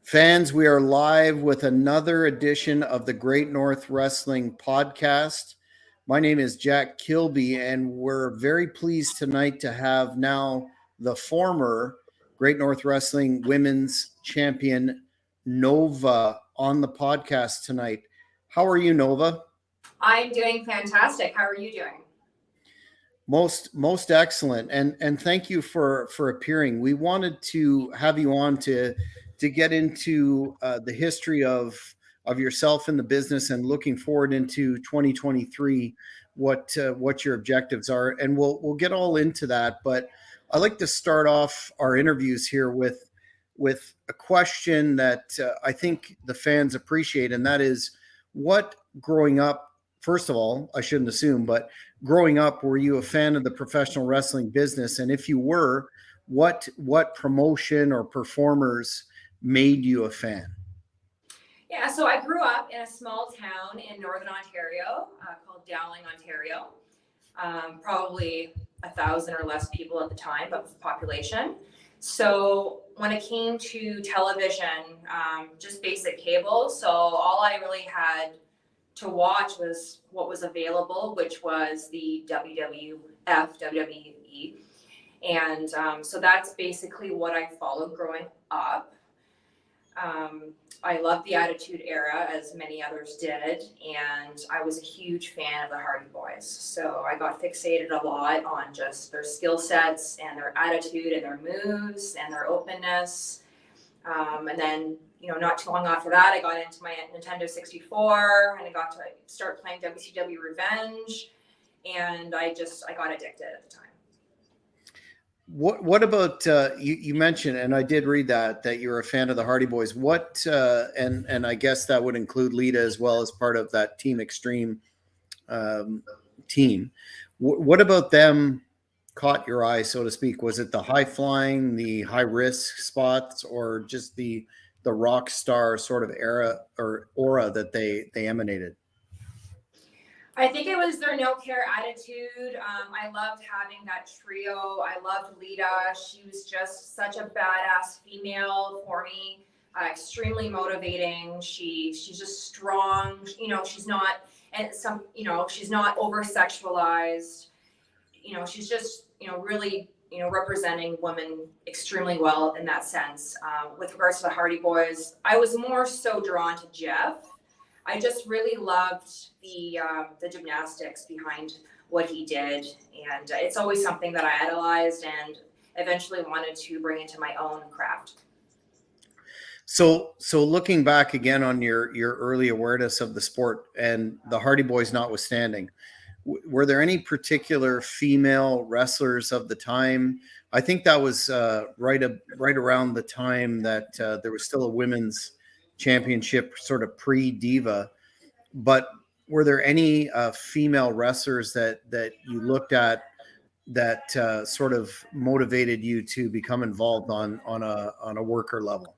Fans, we are live with another edition of the Great North Wrestling Podcast. My name is Jack Kilby, and we're very pleased tonight to have now the former Great North Wrestling Women's Champion, Nova, on the podcast tonight. How are you, Nova? I'm doing fantastic. How are you doing? Most excellent, and thank you for appearing. We wanted to have you on to get into the history of yourself in the business and looking forward into 2023, what your objectives are, and we'll get all into that. But I like to start off our interviews here with a question that I think the fans appreciate, and that is, what growing up. First of all, I shouldn't assume, but growing up, were you a fan of the professional wrestling business? And if you were, what promotion or performers made you a fan? Yeah, so I grew up in a small town in Northern Ontario called Dowling, Ontario. Probably 1,000 or less people at the time, but with population. So when it came to television, just basic cable. So all I really had to watch was what was available, which was the WWF, WWE. And so that's basically what I followed growing up. I loved the Attitude Era, as many others did, and I was a huge fan of the Hardy Boys. So I got fixated a lot on just their skill sets and their attitude and their moves and their openness. And then, not too long after that, I got into my Nintendo 64 and I got to start playing WCW Revenge, and I got addicted at the time. What about you mentioned, and I did read that you're a fan of the Hardy Boys. What and I guess that would include Lita as well as part of that Team Extreme team. What about them caught your eye, so to speak? Was it the high flying, the high risk spots, or just the rock star sort of era or aura that they emanated? I think it was their no care attitude. I loved having that trio. I loved Lita. She was just such a badass female for me. Extremely motivating. She's just strong. She's not she's not over sexualized. She's just really representing women extremely well in that sense. With regards to the Hardy Boys, I was more so drawn to Jeff. I just really loved the gymnastics behind what he did, and it's always something that I idolized and eventually wanted to bring into my own craft. So looking back again on your early awareness of the sport and the Hardy Boys notwithstanding, were there any particular female wrestlers of the time? I think that was right around the time that there was still a women's championship, sort of pre-Diva. But were there any female wrestlers that you looked at that sort of motivated you to become involved on a worker level?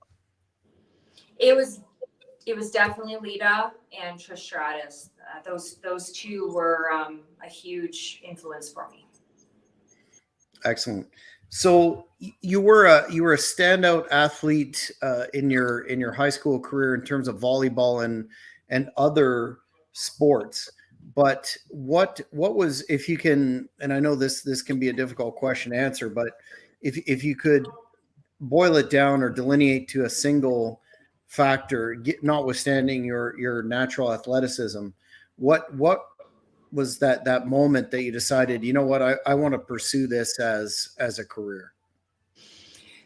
It was definitely Lita and Trish Stratus. Those two were a huge influence for me. Excellent. So you were a standout athlete in your high school career in terms of volleyball and other sports. But what was, if you can, and I know this can be a difficult question to answer, but if you could boil it down or delineate to a single factor, notwithstanding your natural athleticism, what was that moment that you decided, you know what, I want to pursue this as a career?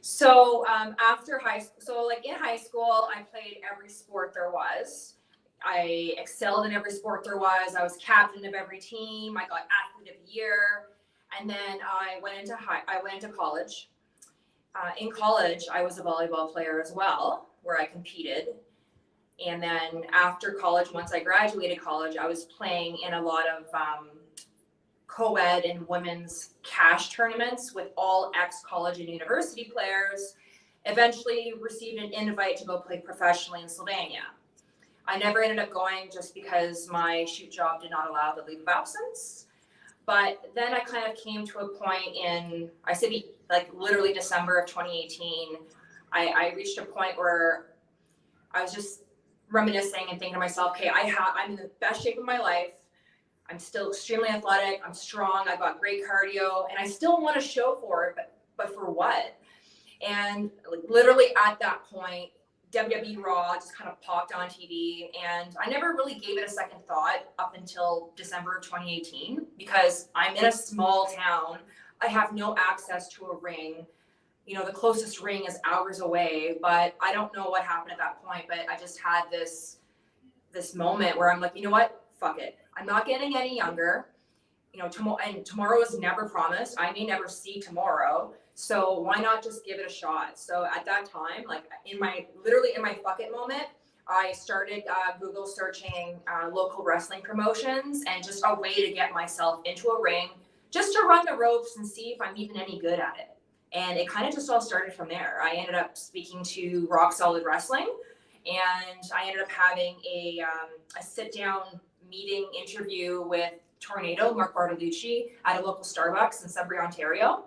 So after high school, in high school, I played every sport there was. I excelled in every sport there was. I was captain of every team. I got athlete of the year, and then I went into college. In college, I was a volleyball player as well, where I competed. And then after college, once I graduated college, I was playing in a lot of co-ed and women's cash tournaments with all ex-college and university players. Eventually received an invite to go play professionally in Slovenia. I never ended up going just because my shoot job did not allow the leave of absence. But then I kind of came to a point in, I said, like literally December of 2018, I reached a point where I was just reminiscing and thinking to myself, okay, I'm in the best shape of my life. I'm still extremely athletic. I'm strong. I've got great cardio, and I still want to show for it, but for what? And like, literally at that point, WWE Raw just kind of popped on TV, and I never really gave it a second thought up until December of 2018 because I'm in a small town. I have no access to a ring. You know, the closest ring is hours away, but I don't know what happened at that point. But I just had this moment where I'm like, you know what? Fuck it. I'm not getting any younger. You know, tomorrow is never promised. I may never see tomorrow. So why not just give it a shot? So at that time, like literally in my fuck it moment, I started Google searching local wrestling promotions and just a way to get myself into a ring, just to run the ropes and see if I'm even any good at it. And it kind of just all started from there. I ended up speaking to Rock Solid Wrestling, and I ended up having a sit down meeting interview with Tornado, Mark Bartolucci, at a local Starbucks in Sudbury, Ontario.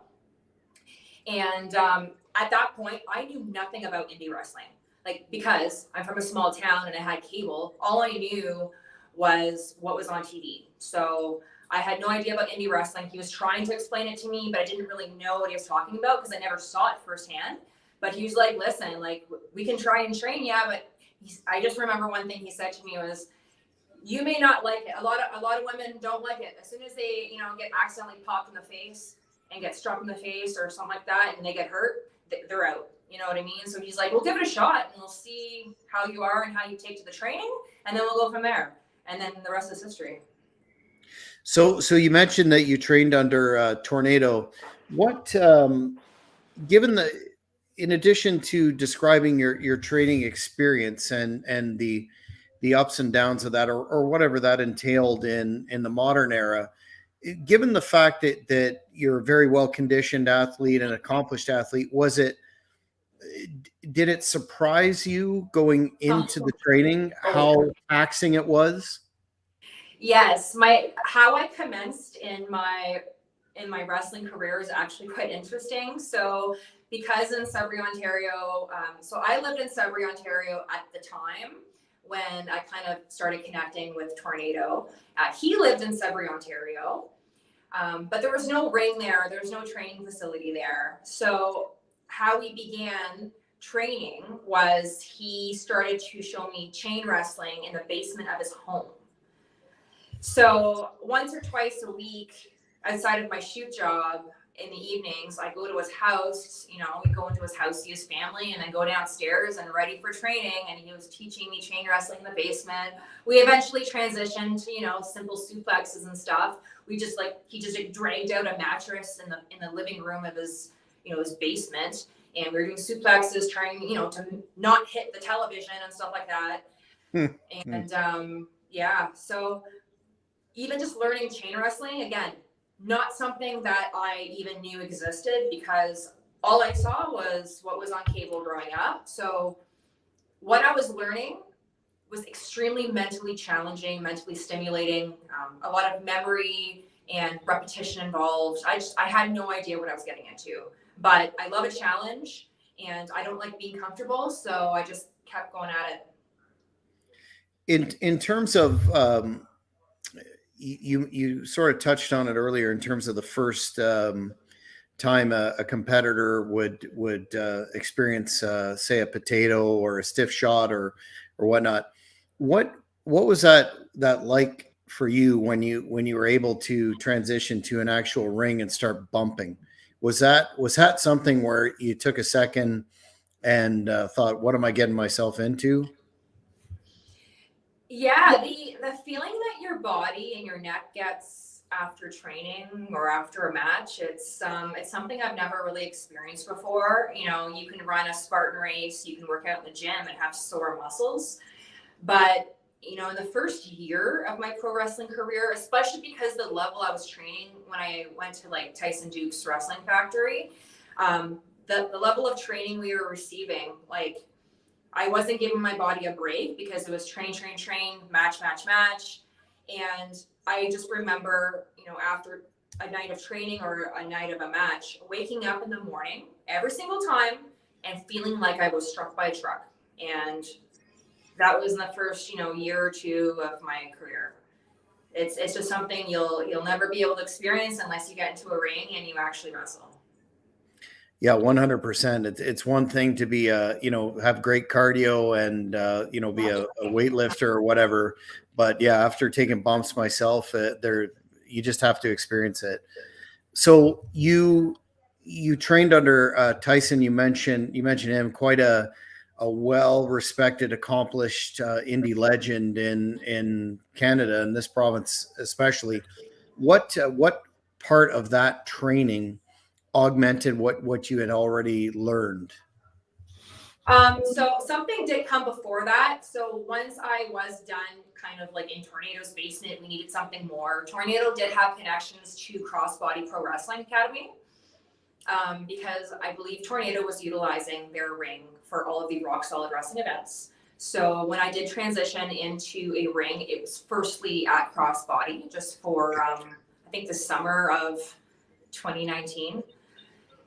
And at that point, I knew nothing about indie wrestling. Like, because I'm from a small town and I had cable, all I knew was what was on TV. So I had no idea about indie wrestling. He was trying to explain it to me, but I didn't really know what he was talking about because I never saw it firsthand. But he was like, listen, like, we can try and train you, but I just remember one thing he said to me was, you may not like it. A lot of women don't like it. As soon as they, get accidentally popped in the face and get struck in the face or something like that, and they get hurt, they're out. You know what I mean? So he's like, we'll give it a shot, and we'll see how you are and how you take to the training, and then we'll go from there. And then the rest is history. So you mentioned that you trained under Tornado. What, given in addition to describing your training experience and the ups and downs of that, or whatever that entailed in the modern era, given the fact that you're a very well conditioned athlete and accomplished athlete, did it surprise you going into the training how taxing it was? Yes, how I commenced in my wrestling career is actually quite interesting. So because in Sudbury, Ontario, so I lived in Sudbury, Ontario at the time when I kind of started connecting with Tornado. He lived in Sudbury, Ontario, but there was no ring there. There was no training facility there. So how we began training was he started to show me chain wrestling in the basement of his home. So once or twice a week, outside of my shoot job in the evenings, I go to his house, we go into his house, see his family, and then go downstairs and ready for training. And he was teaching me chain wrestling in the basement. We eventually transitioned to, simple suplexes and stuff. He just dragged out a mattress in the living room of his, his basement. And we were doing suplexes, trying, to not hit the television and stuff like that. And yeah, so even just learning chain wrestling, again, not something that I even knew existed because all I saw was what was on cable growing up. So what I was learning was extremely mentally challenging, mentally stimulating, a lot of memory and repetition involved. I had no idea what I was getting into, but I love a challenge and I don't like being comfortable. So I just kept going at it. In terms of, you sort of touched on it earlier in terms of the first time a competitor would experience, say, a potato or a stiff shot or whatnot. What was that like for you when you were able to transition to an actual ring and start bumping? Was that something where you took a second and thought, what am I getting myself into? Yeah, the feeling that your body and your neck gets after training or after a match, it's something I've never really experienced before. You can run a Spartan race, you can work out in the gym and have sore muscles, but in the first year of my pro wrestling career, especially because the level I was training when I went to like Tyson Duke's Wrestling Factory, the level of training we were receiving, like, I wasn't giving my body a break because it was train, match. And I just remember, after a night of training or a night of a match, waking up in the morning every single time and feeling like I was struck by a truck. And that was in the first, year or two of my career. It's just something you'll never be able to experience unless you get into a ring and you actually wrestle. Yeah, 100%. It's one thing to be have great cardio and be a weightlifter or whatever, but yeah, after taking bumps myself, there you just have to experience it. So you trained under Tyson. You mentioned him, quite a well respected, accomplished indie legend in Canada, in this province especially. What part of that training augmented what you had already learned? So something did come before that. So once I was done kind of like in Tornado's basement, we needed something more. Tornado did have connections to Crossbody Pro Wrestling Academy, because I believe Tornado was utilizing their ring for all of the Rock Solid Wrestling events. So when I did transition into a ring, it was firstly at Crossbody, just for I think the summer of 2019.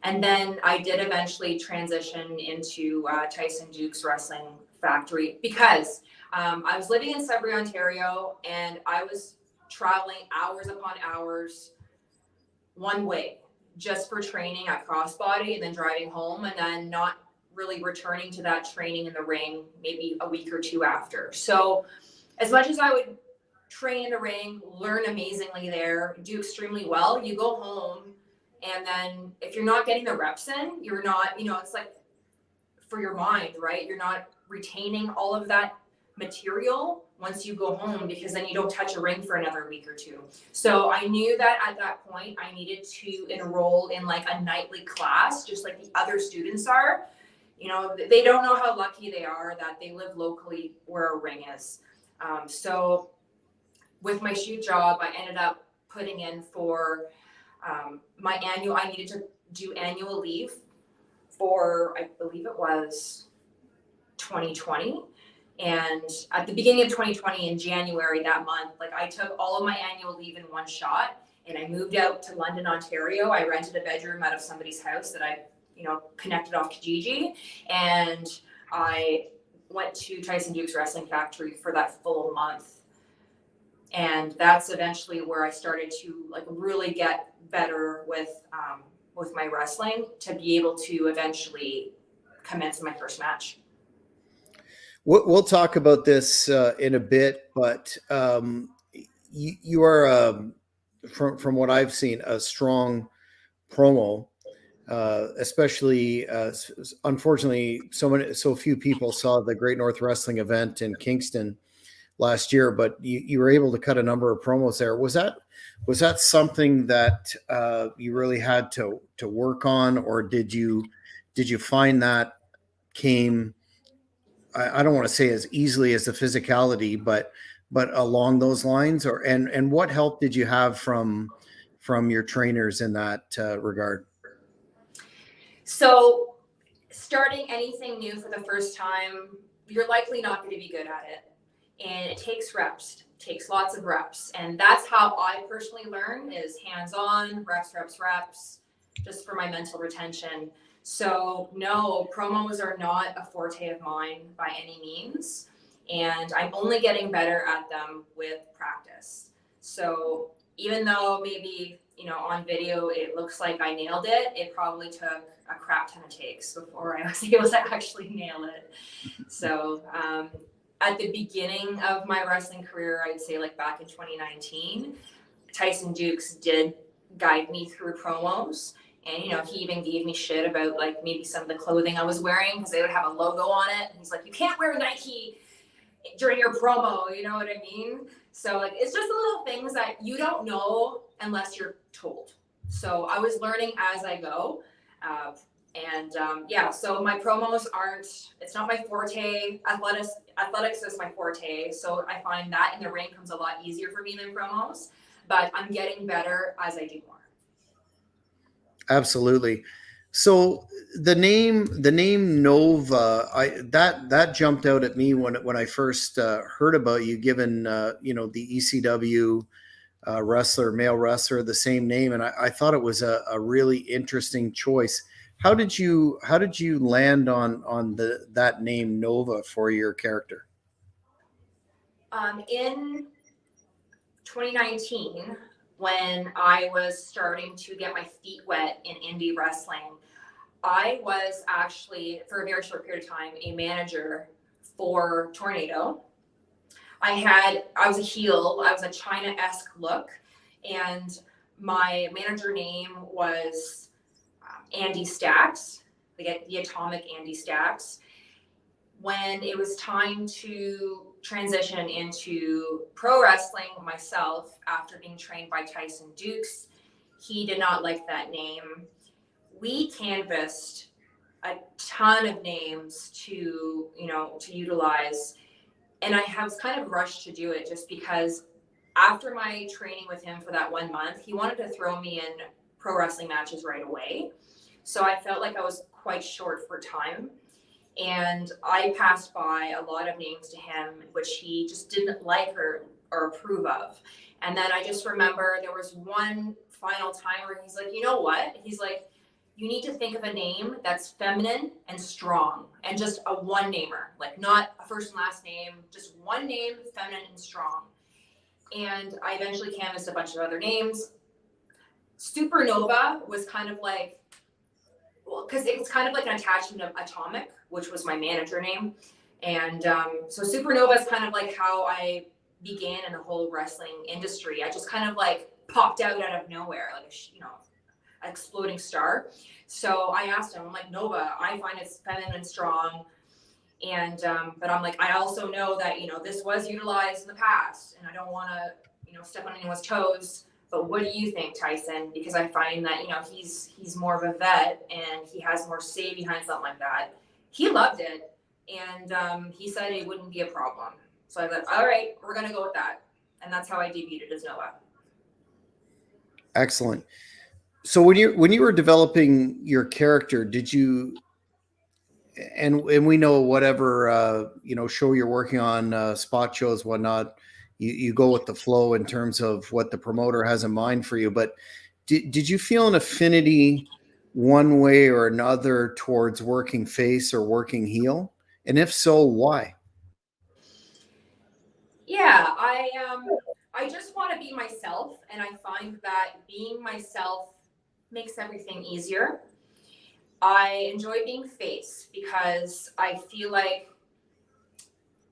And then I did eventually transition into Tyson Duke's Wrestling Factory, because I was living in Sudbury, Ontario, and I was traveling hours upon hours one way just for training at Crossbody and then driving home, and then not really returning to that training in the ring maybe a week or two after. So as much as I would train in the ring, learn amazingly there, do extremely well, you go home, and then if you're not getting the reps in, you're not, it's like for your mind, right? You're not retaining all of that material once you go home, because then you don't touch a ring for another week or two. So I knew that at that point I needed to enroll in like a nightly class, just like the other students are. They don't know how lucky they are that they live locally where a ring is. So with my shoot job, I ended up putting in for I needed to do annual leave for, I believe it was 2020. And at the beginning of 2020, in January that month, like I took all of my annual leave in one shot, and I moved out to London, Ontario. I rented a bedroom out of somebody's house that I, connected off Kijiji. And I went to Tyson Duke's Wrestling Factory for that full month. And that's eventually where I started to like really get better with my wrestling, to be able to eventually commence my first match. We'll talk about this in a bit, but you are, from what I've seen, a strong promo. Especially, unfortunately, so few people saw the Great North Wrestling event in Kingston last year, but you were able to cut a number of promos there. Was that something that you really had to work on, or did you find that came, I don't want to say as easily as the physicality, but along those lines, and what help did you have from your trainers in that regard? So starting anything new for the first time, you're likely not going to be good at it. And it takes reps, takes lots of reps. And that's how I personally learn, is hands-on, reps, reps, reps, just for my mental retention. So no, promos are not a forte of mine by any means. And I'm only getting better at them with practice. So even though maybe, on video it looks like I nailed it, it probably took a crap ton of takes before I was able to actually nail it. So at the beginning of my wrestling career, I'd say like back in 2019, Tyson Dukes did guide me through promos. And, he even gave me shit about like maybe some of the clothing I was wearing, because they would have a logo on it. And he's like, you can't wear Nike during your promo, you know what I mean? So like, it's just the little things that you don't know unless you're told. So I was learning as I go. So my promos it's not my forte. Athletics is my forte. So I find that in the ring comes a lot easier for me than promos, but I'm getting better as I do more. Absolutely. So the name Nova, that jumped out at me when I first heard about you, given the ECW male wrestler, the same name, and I thought it was a really interesting choice. How did you land on that name Nova for your character? In 2019, when I was starting to get my feet wet in indie wrestling, I was actually, for a very short period of time, a manager for Tornado. I was a heel, I was a China-esque look, and my manager name was Andy Stacks, the Atomic Andy Stacks. When it was time to transition into pro wrestling myself after being trained by Tyson Dukes, he did not like that name. We canvassed a ton of names to utilize, and I was kind of rushed to do it just because after my training with him for that 1 month, he wanted to throw me in pro wrestling matches right away. So I felt like I was quite short for time. And I passed by a lot of names to him, which he just didn't like or approve of. And then I just remember there was one final time where he's like, you know what? He's like, you need to think of a name that's feminine and strong and just a one namer, like not a first and last name, just one name, feminine and strong. And I eventually canvassed a bunch of other names. Supernova was kind of like, well, because it's kind of like an attachment of Atomic, which was my manager name. And so Supernova is kind of like how I began in the whole wrestling industry. I just kind of like popped out of nowhere, like an exploding star. So I asked him, I'm like, Nova, I find it's feminine and strong. And but I'm like, I also know that this was utilized in the past, and I don't want to step on anyone's toes. But what do you think, Tyson? Because I find that he's more of a vet and he has more say behind something like that. He loved it, and he said it wouldn't be a problem. So I thought, all right, we're gonna go with that, and that's how I debuted as Nova. Excellent. So when you were developing your character, did you and we know whatever show you're working on, spot shows, whatnot, you go with the flow in terms of what the promoter has in mind for you. But did you feel an affinity one way or another towards working face or working heel? And if so, why? Yeah, I just want to be myself, and I find that being myself makes everything easier. I enjoy being face because I feel like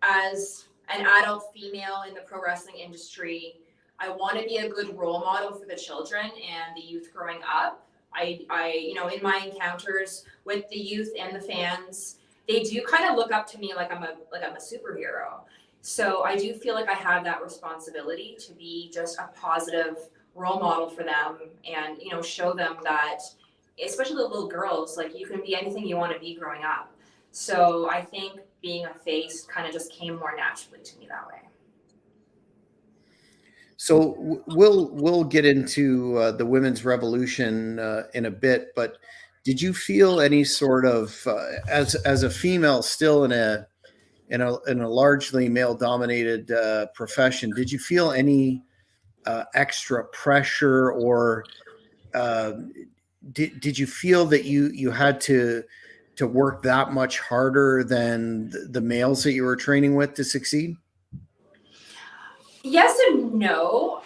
as an adult female in the pro wrestling industry, I want to be a good role model for the children and the youth growing up. In my encounters with the youth and the fans, they do kind of look up to me like I'm a superhero. So I do feel like I have that responsibility to be just a positive role model for them, and show them that, especially the little girls, like you can be anything you want to be growing up. So I think being a face kind of just came more naturally to me that way. So we'll get into the women's revolution in a bit, but did you feel any sort of as a female still in a largely male dominated profession, did you feel any extra pressure, or uh, did you feel that you had to work that much harder than the males that you were training with to succeed? Yes and no.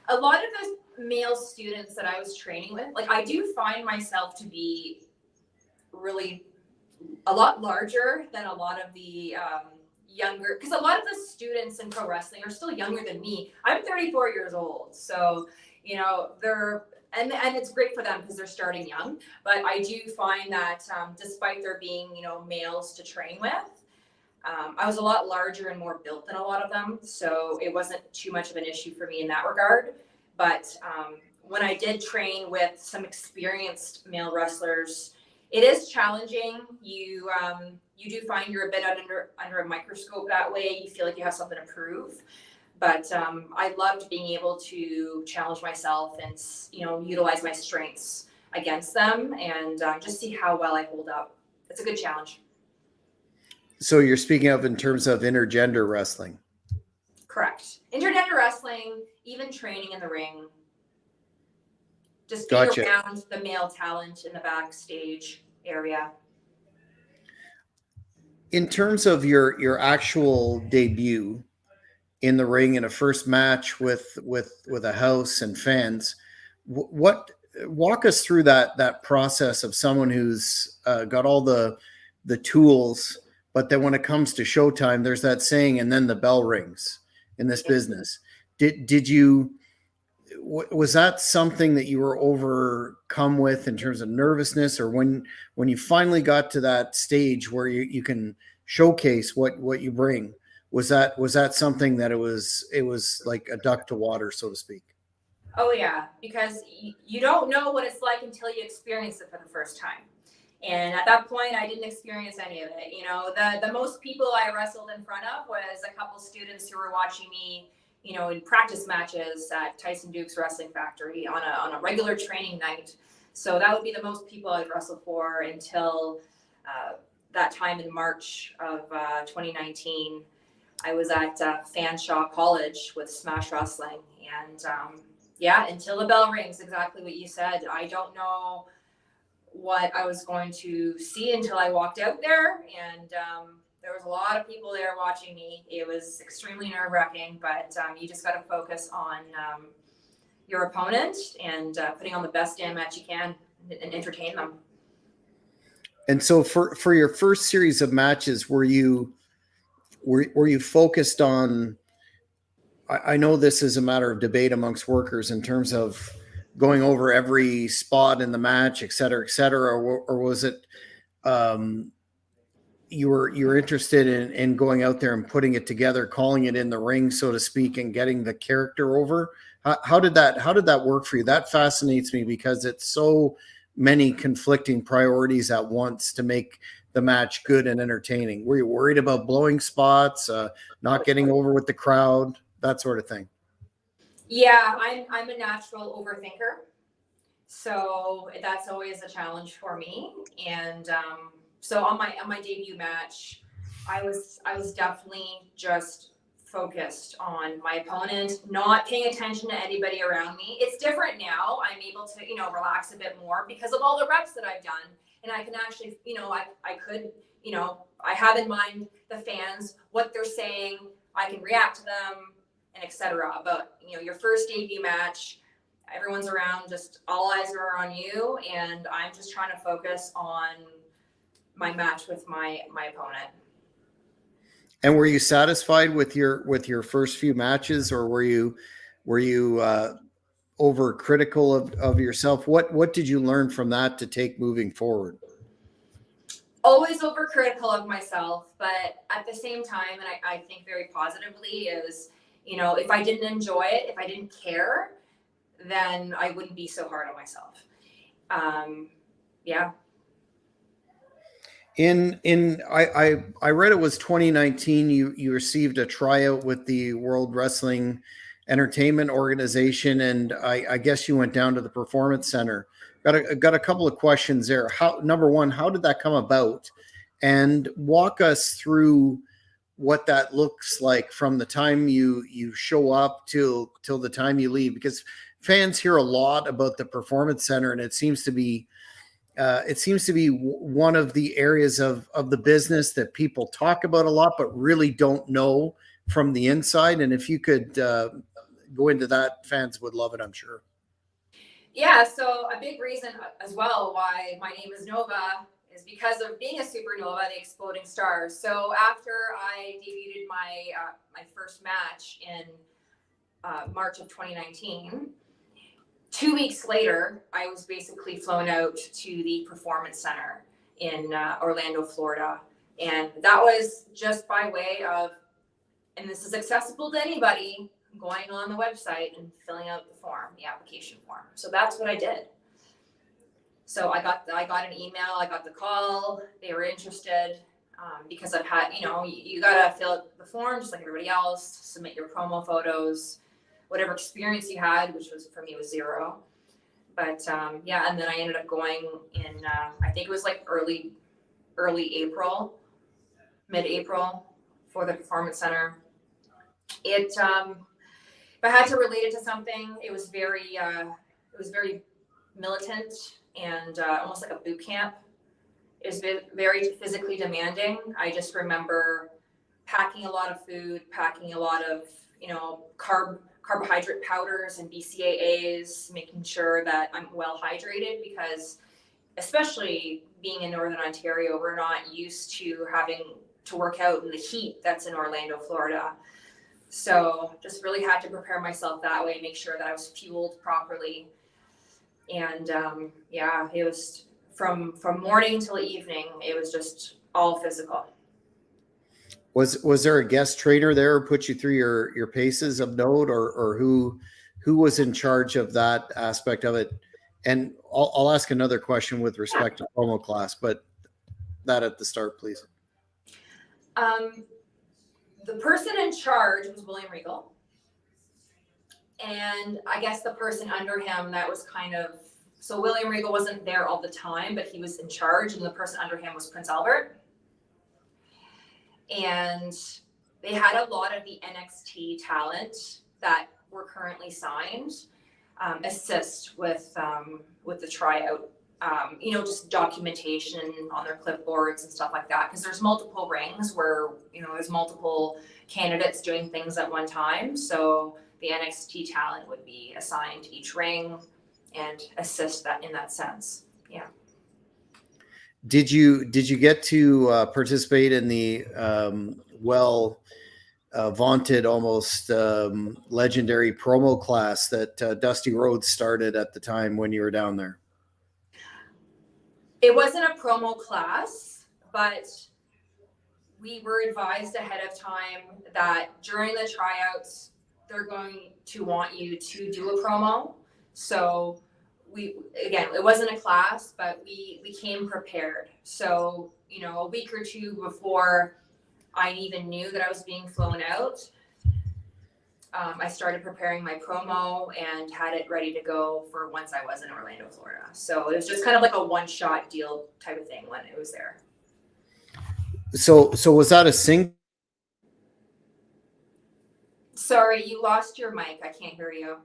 A lot of the male students that I was training with, like I do find myself to be really a lot larger than a lot of the younger, because a lot of the students in pro wrestling are still younger than me. I'm 34 years old, so they're and it's great for them because they're starting young. But I do find that despite there being males to train with, I was a lot larger and more built than a lot of them, so it wasn't too much of an issue for me in that regard. But when I did train with some experienced male wrestlers, it is challenging. You do find you're a bit under a microscope that way. You feel like you have something to prove. But I loved being able to challenge myself and utilize my strengths against them, and just see how well I hold up. It's a good challenge. So you're speaking of in terms of intergender wrestling. Correct. Intergender wrestling, even training in the ring, just being Gotcha. around the male talent in the backstage area. In terms of your actual debut, in the ring in a first match with a house and fans. What walk us through that process of someone who's got all the tools, but then when it comes to showtime, there's that saying, and then the bell rings in this business. Did you was that something that you were overcome with in terms of nervousness, or when you finally got to that stage where you can showcase what you bring, was that something that it was like a duck to water, so to speak? Oh yeah, because you don't know what it's like until you experience it for the first time. And at that point, I didn't experience any of it. You know, the most people I wrestled in front of was a couple students who were watching me, you know, in practice matches at Tyson Duke's Wrestling Factory on a regular training night. So that would be the most people I'd wrestle for until that time in March of 2019. I was at Fanshawe College with Smash Wrestling, and yeah, until the bell rings, exactly what you said. I don't know what I was going to see until I walked out there, and there was a lot of people there watching me. It was extremely nerve wracking, but you just got to focus on your opponent and putting on the best damn match you can and entertain them. And so for your first series of matches, were you focused on? I know this is a matter of debate amongst workers in terms of going over every spot in the match, et cetera, or was it um, you were interested in going out there and putting it together, calling it in the ring, so to speak, and getting the character over? How did that work for you? That fascinates me because it's so many conflicting priorities at once to make the match good and entertaining. Were you worried about blowing spots, not getting over with the crowd, that sort of thing? Yeah, I'm a natural overthinker, so that's always a challenge for me. And so on my debut match, I was definitely just focused on my opponent, not paying attention to anybody around me. It's different now. I'm able to, you know, relax a bit more because of all the reps that I've done. And I can actually, you know, I could, you know, I have in mind the fans, what they're saying, I can react to them and etc. But, you know, your first debut match, everyone's around, just all eyes are on you, and I'm just trying to focus on my match with my opponent. And were you satisfied with your first few matches, or were you over critical of yourself? What did you learn from that to take moving forward? Always overcritical of myself, but at the same time, and I think very positively, is, you know, if I didn't enjoy it, if I didn't care, then I wouldn't be so hard on myself. Yeah. I read it was 2019. You received a tryout with the World Wrestling Entertainment Organization, and I guess you went down to the Performance Center. Got a couple of questions there. How Number one, how did that come about? And walk us through what that looks like from the time you show up till the time you leave, because fans hear a lot about the Performance Center, and it seems to be one of the areas of the business that people talk about a lot, but really don't know from the inside. And if you could go into that, fans would love it, I'm sure. Yeah, so a big reason as well why my name is Nova is because of being a supernova, the exploding stars. So after I debuted my first match in March of 2019, 2 weeks later, I was basically flown out to the Performance Center in Orlando, Florida. And that was just by way of, and this is accessible to anybody, going on the website and filling out the form, the application form. So that's what I did. So I got an email, I got the call, they were interested, because I've had, you know, you gotta fill out the form just like everybody else, submit your promo photos, whatever experience you had, which was for me was zero. But yeah, and then I ended up going in, I think it was like early April, mid-April, for the Performance Center. If I had to relate it to something, it was very militant and almost like a boot camp. It was very physically demanding. I just remember packing a lot of food, packing a lot of carbohydrate powders and BCAAs, making sure that I'm well hydrated, because especially being in Northern Ontario, we're not used to having to work out in the heat that's in Orlando, Florida. So just really had to prepare myself that way, make sure that I was fueled properly. And it was from morning till evening, it was just all physical. Was there a guest trainer there who put you through your paces of note, or who was in charge of that aspect of it? And I'll ask another question with respect to promo class, but that at the start, please. The person in charge was William Regal. And I guess the person under him that was so William Regal wasn't there all the time, but he was in charge, and the person under him was Prince Albert. And they had a lot of the NXT talent that were currently signed assist with the tryout. Just documentation on their clipboards and stuff like that, because there's multiple rings where there's multiple candidates doing things at one time. So the NXT talent would be assigned to each ring and assist that in that sense. Yeah. Did you get to participate in the vaunted, almost legendary promo class that Dusty Rhodes started at the time when you were down there? It wasn't a promo class, but we were advised ahead of time that during the tryouts, they're going to want you to do a promo. So it wasn't a class, but we came prepared. So, a week or two before I even knew that I was being flown out, I started preparing my promo and had it ready to go for once I was in Orlando, Florida. So it was just kind of like a one-shot deal type of thing when it was there. So was that a single? Sorry, you lost your mic. I can't hear you.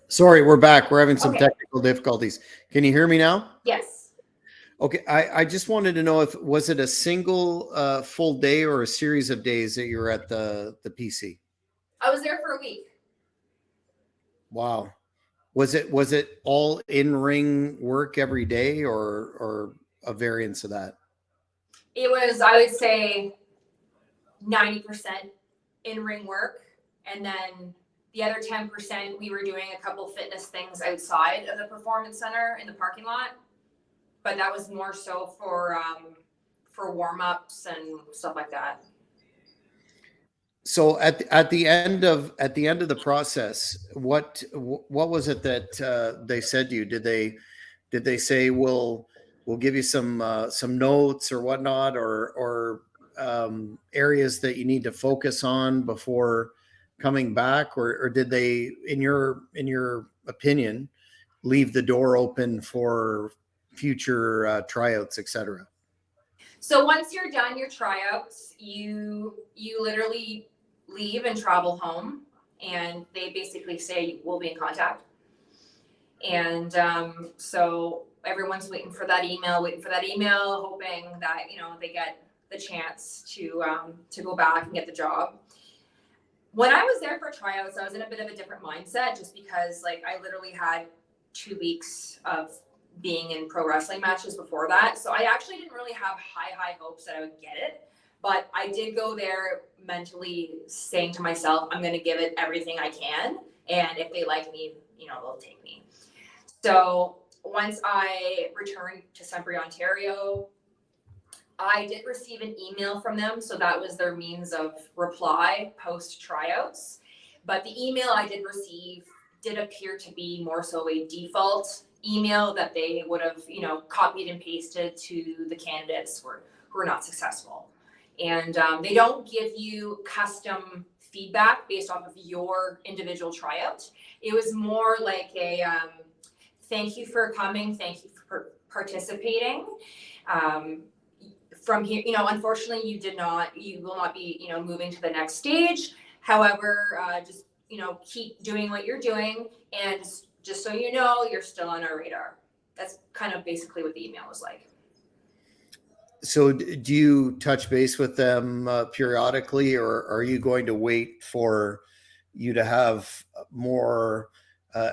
Sorry, we're back. We're having some technical difficulties. Can you hear me now? Yes. Okay. I just wanted to know, was it a single full day or a series of days that you were at the PC? I was there for a week. Wow. Was it all in-ring work every day, or a variance of that? It was, I would say, 90% in-ring work, and then the other 10% we were doing a couple fitness things outside of the performance center in the parking lot, but that was more so for warm-ups and stuff like that. So at the end of the process, what was it that they said to you? Did they say we'll give you some notes or whatnot, or areas that you need to focus on before coming back, or did they, in your opinion, leave the door open for future tryouts, etc.? So once you're done your tryouts, you literally leave and travel home, and they basically say we'll be in contact. And so everyone's waiting for that email, hoping that they get the chance to go back and get the job. When I was there for tryouts, I was in a bit of a different mindset, just because I literally had 2 weeks of being in pro wrestling matches before that. So I actually didn't really have high hopes that I would get it. But I did go there mentally saying to myself, I'm going to give it everything I can. And if they like me, they'll take me. So once I returned to Sudbury, Ontario, I did receive an email from them. So that was their means of reply post tryouts. But the email I did receive did appear to be more so a default email that they would have, copied and pasted to the candidates who are not successful. And they don't give you custom feedback based off of your individual tryout. It was more like a thank you for coming, thank you participating. From here, you know, unfortunately, you will not be, you know, moving to the next stage. However, just, you know, keep doing what you're doing, and just so you know, you're still on our radar. That's kind of basically what the email was like. So do you touch base with them periodically, or are you going to wait for you to have more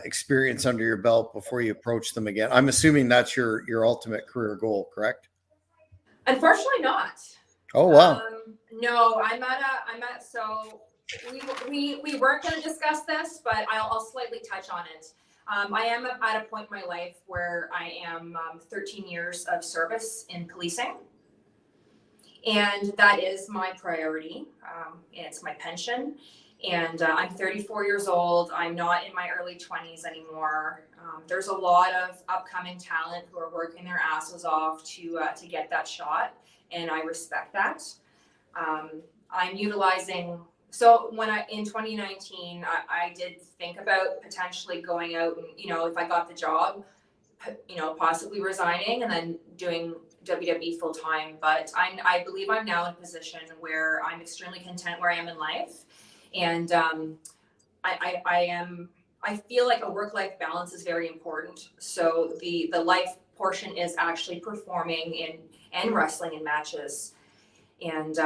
experience under your belt before you approach them again? I'm assuming that's your ultimate career goal, correct? Unfortunately, not. Oh, wow. No, so we weren't going to discuss this, but I'll slightly touch on it. I am at a point in my life where I am 13 years of service in policing, and that is my priority. It's my pension, and I'm 34 years old. I'm not in my early 20s anymore. There's a lot of upcoming talent who are working their asses off to get that shot, and I respect that. I'm utilizing. So in 2019, I did think about potentially going out and, you know, if I got the job, you know, possibly resigning and then doing WWE full time. But I believe I'm now in a position where I'm extremely content where I am in life, and I feel like a work-life balance is very important. So the life portion is actually performing and wrestling in matches, and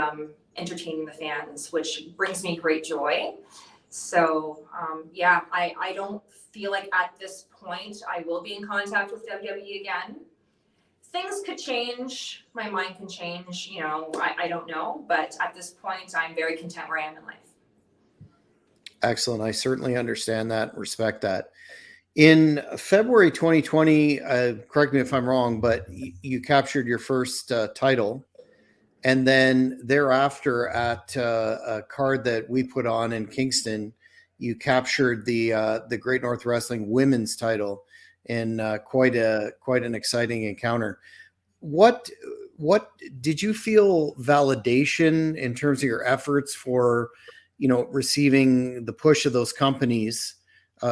entertaining the fans, which brings me great joy. So yeah, I don't feel like at this point I will be in contact with WWE again. Things could change, my mind can change, you know, I don't know, but at this point I'm very content where I am in life. Excellent. I certainly understand that and respect that. In February 2020, correct me if I'm wrong, but you captured your first title. And then thereafter, at a card that we put on in Kingston, you captured the Great North Wrestling Women's title in quite an exciting encounter. What did you feel validation in terms of your efforts for, you know, receiving the push of those companies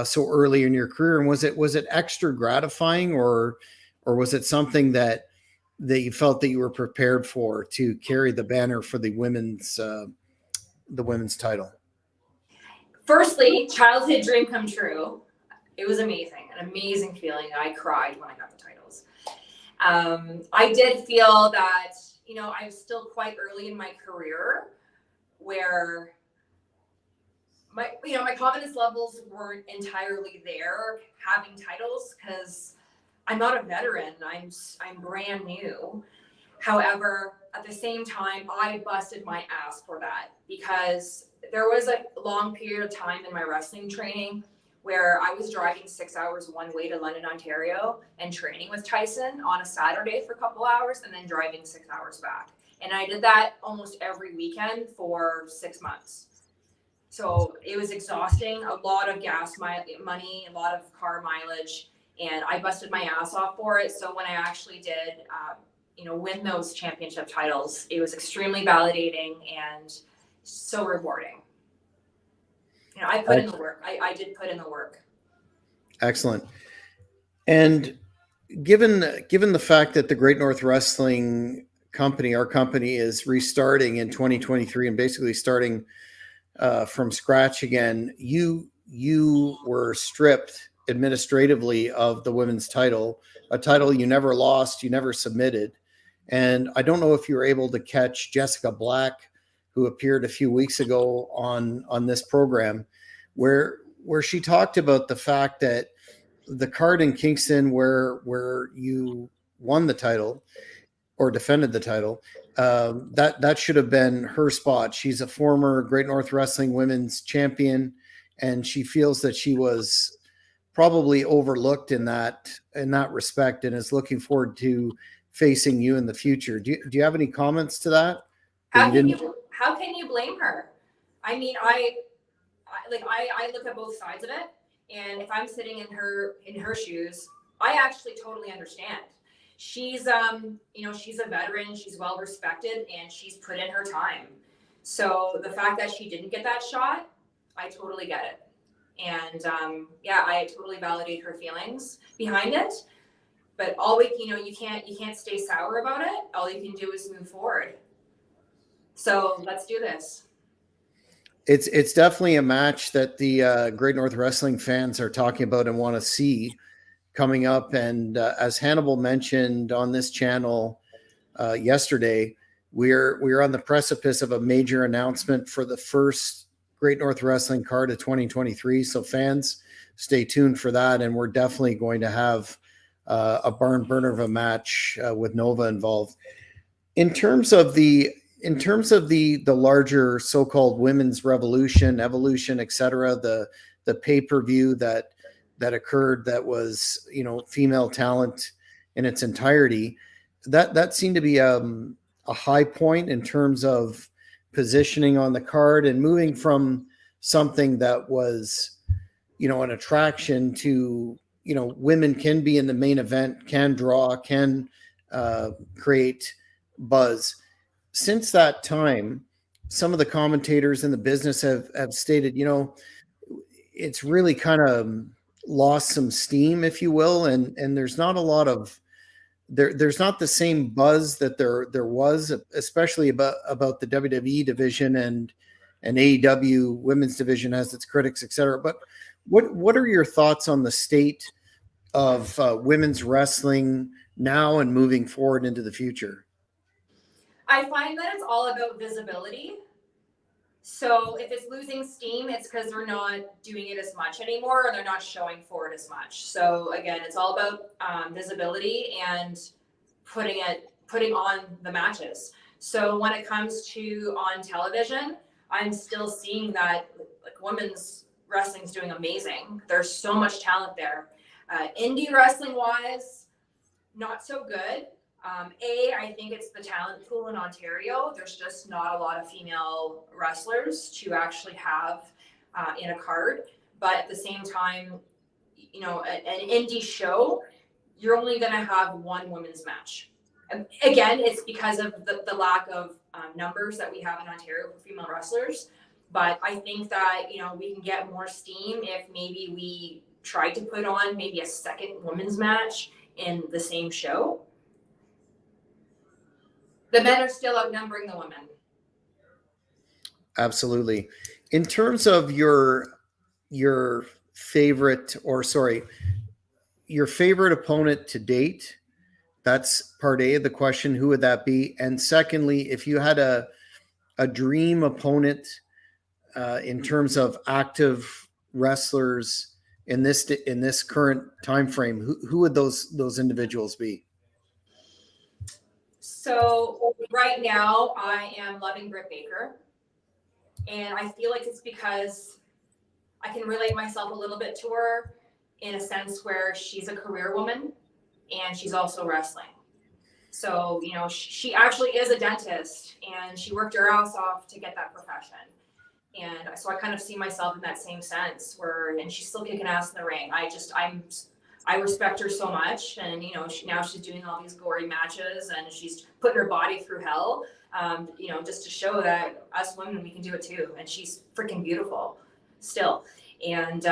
so early in your career? And was it extra gratifying, or was it something that you felt that you were prepared for, to carry the banner for the women's title? Firstly, childhood dream come true. It was amazing, an amazing feeling. I cried when I got the titles. I did feel that, you know, I was still quite early in my career where my confidence levels weren't entirely there having titles, because I'm not a veteran. I'm brand new. However, at the same time, I busted my ass for that, because there was a long period of time in my wrestling training where I was driving 6 hours one way to London, Ontario, and training with Tyson on a Saturday for a couple hours, and then driving 6 hours back. And I did that almost every weekend for 6 months. So it was exhausting, a lot of gas money, a lot of car mileage, and I busted my ass off for it. So when I actually did, you know, win those championship titles, it was extremely validating and so rewarding. You know, I put in the work. I did put in the work. Excellent. And given the fact that the Great North Wrestling Company, our company, is restarting in 2023 and basically starting from scratch again, you were stripped administratively of the women's title, a title you never lost, you never submitted. And I don't know if you were able to catch Jessica Black, who appeared a few weeks ago on this program, where she talked about the fact that the card in Kingston where you won the title or defended the title, that should have been her spot. She's a former Great North Wrestling Women's Champion, and she feels that she was probably overlooked in that respect, and is looking forward to facing you in the future. Do you have any comments to that? How can you blame her? I mean, I look at both sides of it, and if I'm sitting in her shoes, I actually totally understand. She's you know, she's a veteran, she's well respected, and she's put in her time. So the fact that she didn't get that shot, I totally get it. And yeah, I totally validate her feelings behind it. but all we, you can't stay sour about it. All you can do is move forward. So let's do this. It's definitely a match that the Great North Wrestling fans are talking about and want to see coming up. And as Hannibal mentioned on this channel yesterday, we're on the precipice of a major announcement for the first Great North Wrestling card of 2023. So fans, stay tuned for that, and we're definitely going to have a barn burner of a match with Nova involved. In terms of the larger so-called women's revolution, evolution, etc., the pay-per-view that occurred, that was, female talent in its entirety, that seemed to be a high point in terms of positioning on the card and moving from something that was, an attraction to, women can be in the main event, can draw, can create buzz. Since that time, some of the commentators in the business have stated, it's really kind of lost some steam, if you will, and there's not a lot of there's not the same buzz that there was, especially about the WWE division, and AEW women's division has its critics, etc. But what are your thoughts on the state of women's wrestling now and moving forward into the future? I find that it's all about visibility. So if it's losing steam, it's because they're not doing it as much anymore, or they're not showing for it as much. So again, it's all about visibility and putting on the matches. So when it comes to on television, I'm still seeing that like women's wrestling is doing amazing. There's so much talent there. Indie wrestling wise, not so good. I think it's the talent pool in Ontario. There's just not a lot of female wrestlers to actually have in a card. But at the same time, an indie show, you're only going to have one women's match. And again, it's because of the lack of numbers that we have in Ontario for female wrestlers. But I think that, we can get more steam if maybe we tried to put on maybe a second women's match in the same show. The men are still outnumbering the women. Absolutely. In terms of your favorite, your favorite opponent to date, that's part A of the question. Who would that be? And secondly, if you had a dream opponent in terms of active wrestlers in this current time frame, who would those individuals be? So right now, I am loving Britt Baker, and I feel like it's because I can relate myself a little bit to her in a sense where she's a career woman and she's also wrestling. So, she actually is a dentist and she worked her ass off to get that profession. And so I kind of see myself in that same sense and she's still kicking ass in the ring. I respect her so much. And, now she's doing all these gory matches and she's putting her body through hell, just to show that us women, we can do it too. And she's freaking beautiful still. And,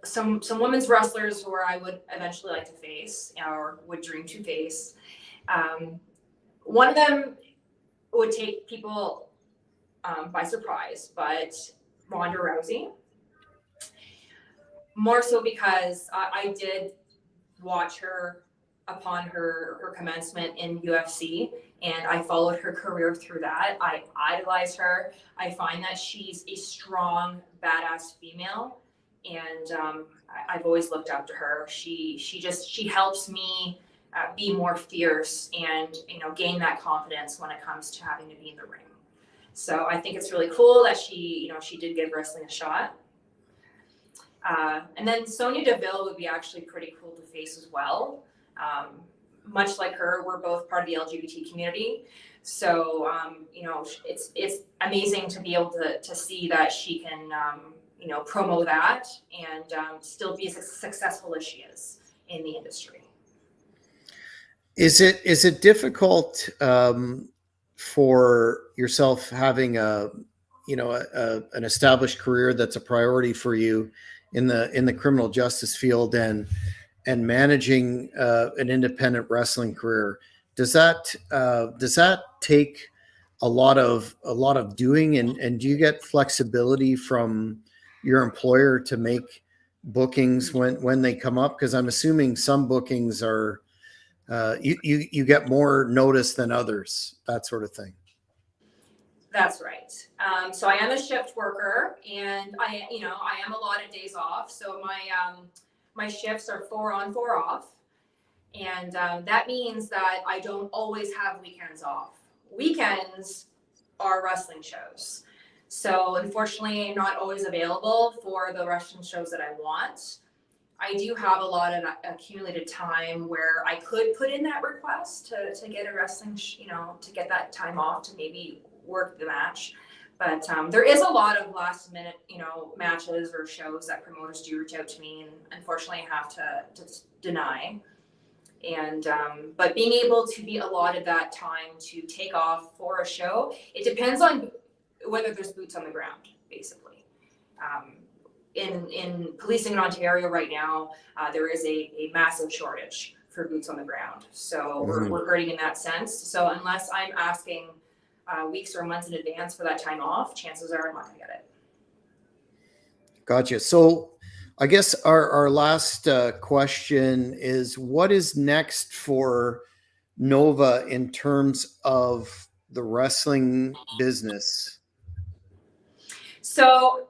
some women's wrestlers who I would eventually like to face or would dream to face. One of them would take people by surprise, but Ronda Rousey. More so because I did watch her upon her commencement in UFC, and I followed her career through that. I idolize her. I find that she's a strong, badass female. And I've always looked up to her. She helps me be more fierce and gain that confidence when it comes to having to be in the ring. So I think it's really cool that she did give wrestling a shot. And then Sonya Deville would be actually pretty cool to face as well. Much like her, we're both part of the LGBT community. So it's amazing to be able to see that she can promo that and still be as successful as she is in the industry. Is it difficult for yourself having an established career that's a priority for you in the criminal justice field, and and managing an independent wrestling career, does that take a lot of doing, and do you get flexibility from your employer to make bookings when they come up? Because I'm assuming some bookings are you get more notice than others, that sort of thing. That's right. So I am a shift worker, and I am allotted days off. So my shifts are 4 on, 4 off, and that means that I don't always have weekends off. Weekends are wrestling shows, so unfortunately, not always available for the wrestling shows that I want. I do have a lot of accumulated time where I could put in that request to get a wrestling, to get that time off to maybe work the match. But there is a lot of last minute, matches or shows that promoters do reach out to me, and unfortunately I have to deny. And but being able to be allotted that time to take off for a show, it depends on whether there's boots on the ground, basically. In policing in Ontario right now, there is a massive shortage for boots on the ground. So we're hurting in that sense. So unless I'm asking weeks or months in advance for that time off, chances are I'm not going to get it. Gotcha. So I guess our last question is, what is next for Nova in terms of the wrestling business? So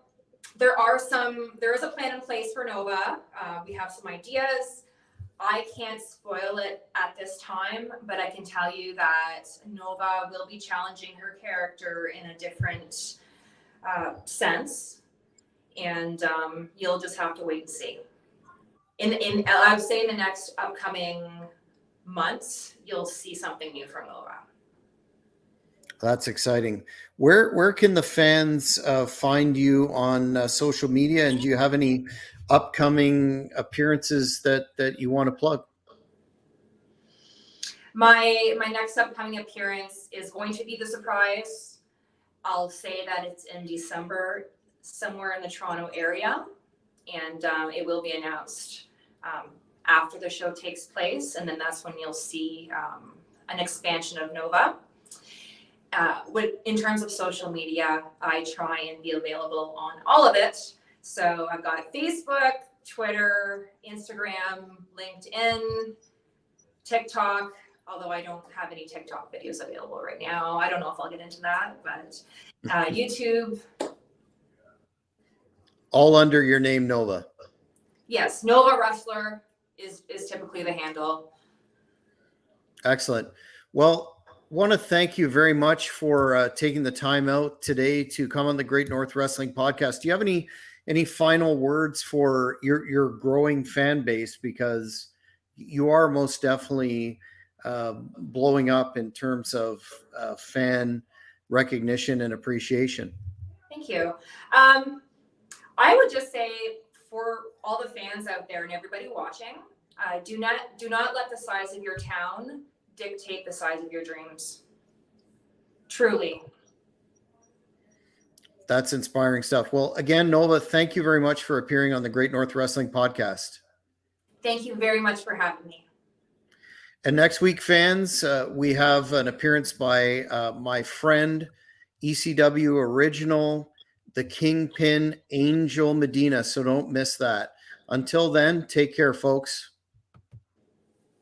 there is a plan in place for Nova. We have some ideas. I can't spoil it at this time, but I can tell you that Nova will be challenging her character in a different sense, and you'll just have to wait and see. I would say in the next upcoming months, you'll see something new from Nova. That's exciting. Where can the fans find you on social media, and do you have any upcoming appearances that you want to plug? My next upcoming appearance is going to be the surprise. I'll say that it's in December, somewhere in the Toronto area, and it will be announced after the show takes place, and then that's when you'll see an expansion of Nova. In terms of social media, I try and be available on all of it. So I've got Facebook, Twitter, Instagram, LinkedIn, TikTok, although I don't have any TikTok videos available right now. I don't know if I'll get into that, but YouTube. All under your name, Nova. Yes, Nova Wrestler is typically the handle. Excellent. Well, want to thank you very much for taking the time out today to come on the Great North Wrestling Podcast. Do you have any final words for your growing fan base, because you are most definitely blowing up in terms of fan recognition and appreciation? Thank you. I would just say, for all the fans out there and everybody watching, do not let the size of your town dictate the size of your dreams. Truly. That's inspiring stuff. Well, again, Nova, thank you very much for appearing on the Great North Wrestling Podcast. Thank you very much for having me. And next week, fans, we have an appearance by my friend, ECW original, the Kingpin, Angel Medina. So don't miss that. Until then, take care, folks.